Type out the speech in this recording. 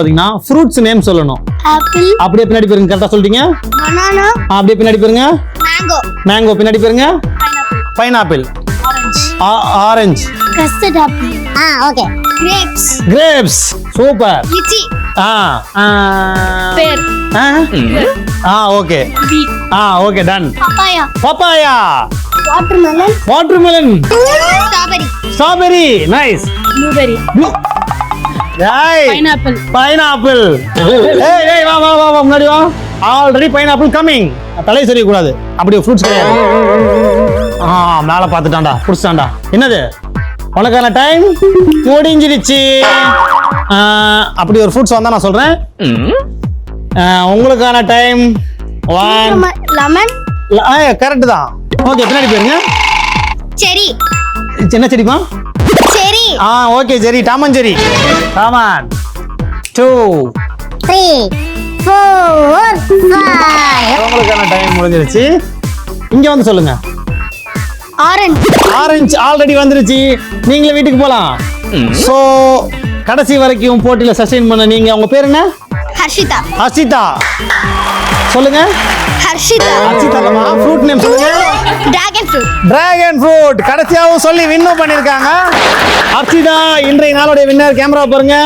பாத்தீங்கன்னா fruits name சொல்லணும். Apple, அப்படியே பின்னாடி போயிருங்க. கரெக்டா சொல்லிட்டீங்க. பனானா, அப்படியே பின்னாடி போயிருங்க. மேங்கோ, மேங்கோ பின்னாடி போயிருங்க. Pineapple, pineapple, orange, custard apple, okay. Grapes, grapes, super. Lychee, pear, okay. Beet, okay, done. Papaya, papaya, watermelon, watermelon, strawberry, strawberry, nice. Blueberry, pineapple, pineapple. ஏய் வா வா வா வா முன்னாடி வா. Already pineapple coming. தலை சரிய கூடாது. அப்படியே ஃப்ரூட்ஸ் கிடையாது. மேல பாத்துட்டான்டா. புடிச்சான்டா. என்னது? உனக்கான டைம் முடிஞ்சிருச்சு. அப்படி ஒரு ஃப்ரூட்ஸ் வந்தா நான் சொல்றேன். உங்களுக்கான டைம் 1. லெமன், கரெக்ட் தான். ஓகே, பின்னாடி போயிருங்க. செரி, என்ன செடிமா? செரி, ஓகே, சரி. டாமஞ்சேரி. காமன். 2. 3, 4, 5. உங்களுக்கான டைம் முடிஞ்சிருச்சு. இங்க வந்து சொல்லுங்க. ஆரஞ்சு, ஆரஞ்சு ஆல்ரெடி வந்துருச்சு. நீங்களே வீட்டுக்கு போலாம். சோ கடைசி வரைக்கும் போட்டியில சஸ்டெயின் பண்ண நீங்க, உங்க பேர் என்ன? ஹர்ஷிதா, ஹர்ஷிதா. சொல்லுங்க. ஹர்ஷிதா, ஹர்ஷிதா இல்லமா, ஃப்ரூட் நேம் சொல்லுங்க. Dragon fruit, dragon fruit. கடைசியாவும் சொல்லி வின்னும் பண்ணிருக்காங்க. ஹர்ஷிதா இன்றைய நாளுடைய வின்னர். கேமரா பாருங்க.